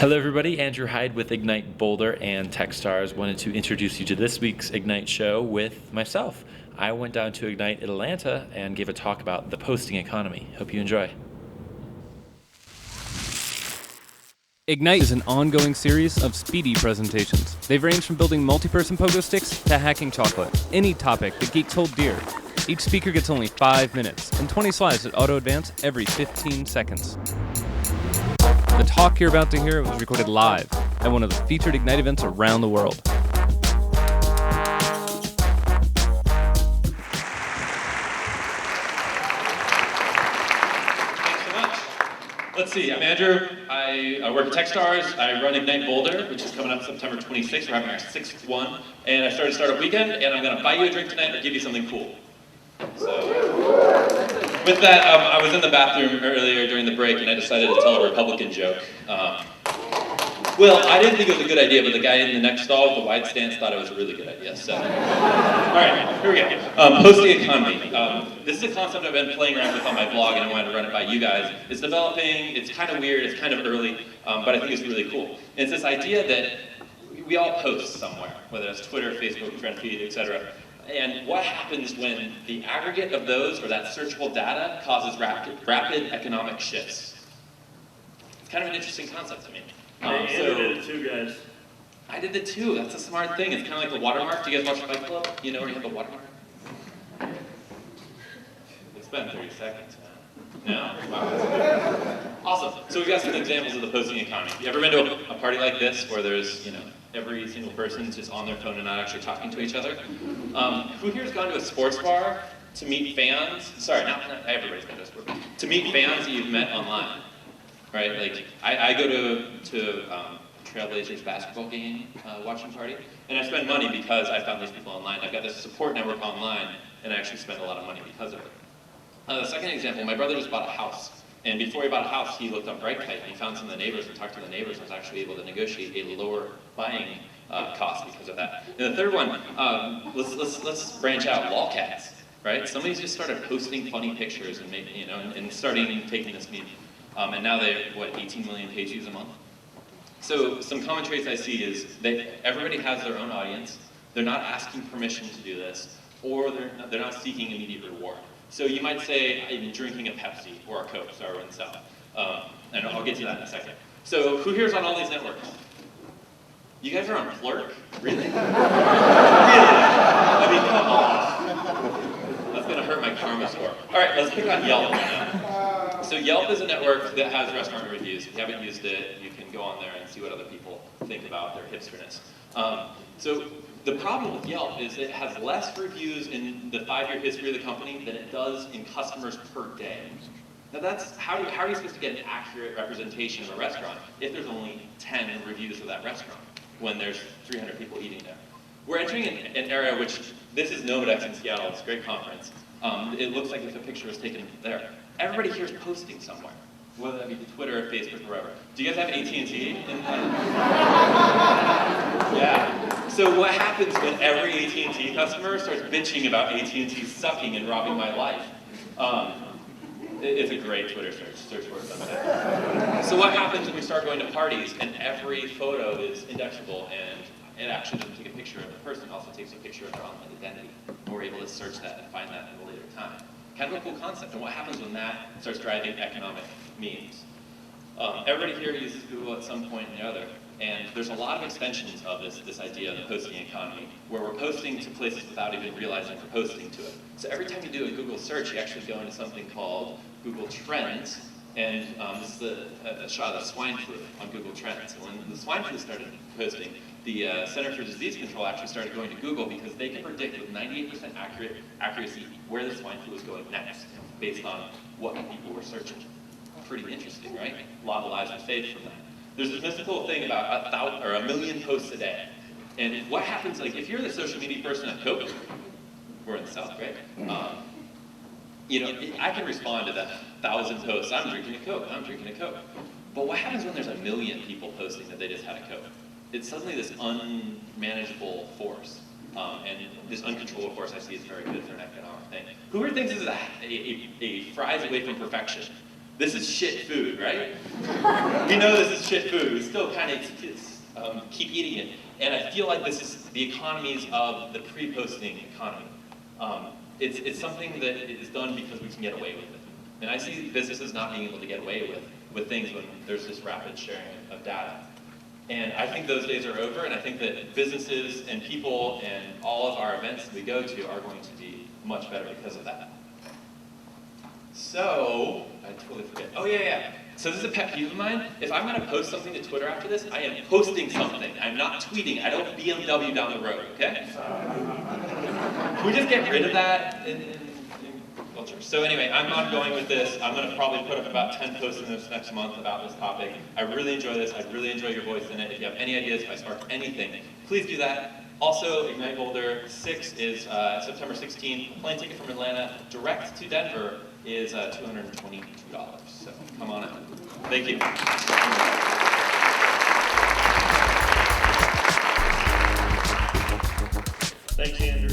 Hello everybody, Andrew Hyde with Ignite Boulder and Techstars wanted to introduce you to this week's Ignite show with myself. I went down to Ignite Atlanta and gave a talk about the posting economy. Hope you enjoy. Ignite is an ongoing series of speedy presentations. They've ranged from building multi-person pogo sticks to hacking chocolate. Any topic that geeks hold dear. Each speaker gets only 5 minutes and 20 slides that auto-advance every 15 seconds. The talk you're about to hear was recorded live at one of the featured Ignite events around the world. Thanks so much. Let's see, I'm Andrew. I work at Techstars. I run Ignite Boulder, which is coming up September 26th. We're having our 6th one. And I started Startup Weekend, and I'm going to buy you a drink tonight or give you something cool. So, with that, I was in the bathroom earlier during the break, and I decided to tell a Republican joke. Well, I didn't think it was a good idea, but the guy in the next stall with the wide stance thought it was a really good idea. So, all right, here we go. Posting economy. This is a concept I've been playing around with on my blog, and I wanted to run it by you guys. It's developing. It's kind of weird. It's kind of early, but I think it's really cool. And it's this idea that we all post somewhere, whether it's Twitter, Facebook, FriendFeed, etc. And what happens when the aggregate of those or that searchable data causes rapid economic shifts? It's kind of an interesting concept to me. Andrew did it too, guys. I did it too. That's a smart thing. It's kind of like the watermark. Do you guys watch Fight Club? You know where you have the watermark? It's been 30 seconds, man. No? Wow. Awesome. So we've got some examples of the posting economy. You ever been to a party like this where there's, every single person's just on their phone and not actually talking to each other? Who here's gone to a sports bar to meet fans? Sorry, not everybody's been to a sports bar. To meet fans that you've met online, right? Like, I go to Trailblazers basketball game watching party, and I spend money because I found these people online. I've got this support network online, and I actually spend a lot of money because of it. The second example, my brother just bought a house. And before he bought a house, he looked up BrightKite, and he found some of the neighbors and talked to the neighbors and was actually able to negotiate a lower buying cost because of that. And the third one, let's branch out, lolcats, right? Somebody's just started posting funny pictures and maybe, and starting taking this meme. And now they have, 18 million page views a month? So some common traits I see is that everybody has their own audience, they're not asking permission to do this, or they're not seeking immediate reward. So you might say, I'm drinking a Pepsi or a Coke, sorry, we're in the South. And I'll get to that in a second. So who here's on all these networks? You guys are on Plurk? Really? Really? I mean, come on. That's gonna hurt my karma score. All right, let's pick on Yelp now. So Yelp is a network that has restaurant reviews. If you haven't used it, you can go on there and see what other people think about their hipsterness. So the problem with Yelp is it has less reviews in the 5-year history of the company than it does in customers per day. Now that's, how are you supposed to get an accurate representation of a restaurant if there's only 10 reviews of that restaurant when there's 300 people eating there? We're entering an era which, this is Nomadex in Seattle, it's a great conference. It looks like if a picture was taken there. Everybody here is posting somewhere, whether that be Twitter, Facebook, wherever. Do you guys have AT&T? Yeah. So what happens when every AT&T customer starts bitching about AT&T sucking and robbing my life? It's a great Twitter search for it. So what happens when we start going to parties and every photo is indexable and it actually doesn't take a picture of the person, it also takes a picture of their online identity. And we're able to search that and find that at a later time. Kind of a cool concept. And what happens when that starts driving economic means? Everybody here uses Google at some point or the other. And there's a lot of extensions of this idea of the posting economy, where we're posting to places without even realizing we're posting to it. So every time you do a Google search, you actually go into something called Google Trends, and this is a shot of the swine flu on Google Trends. And when the swine flu started posting, the Center for Disease Control actually started going to Google because they can predict with 98% accuracy where the swine flu is going next, based on what people were searching. Pretty interesting, right? A lot of lives are saved from that. There's this mystical thing about 1,000 or 1 million posts a day. And what happens, like, if you're the social media person at Coke, we're in the South, right? I can respond to that 1,000 posts. I'm drinking a Coke, I'm drinking a Coke. But what happens when there's 1 million people posting that they just had a Coke? It's suddenly this unmanageable force. And this uncontrollable force I see is very good for an economic thing. Who here thinks this is a fries away from perfection? This is shit food, right? We know this is shit food. We still kind of keep eating it. And I feel like this is the economies of the pre-posting economy. It's something that is done because we can get away with it. And I see businesses not being able to get away with things when there's this rapid sharing of data. And I think those days are over, and I think that businesses and people and all of our events that we go to are going to be much better because of that. So, I totally forget. Oh, yeah. So this is a pet peeve of mine. If I'm going to post something to Twitter after this, I am posting something. I'm not tweeting. I don't BMW down the road, okay? Can we just get rid of that in culture? So anyway, I'm not going with this. I'm going to probably put up about 10 posts in this next month about this topic. I really enjoy this. I really enjoy your voice in it. If you have any ideas, if I spark anything, please do that. Also, Ignite Boulder 6 is September 16th. Plane ticket from Atlanta direct to Denver is $222. So come on out. Thank you. Thanks, Andrew.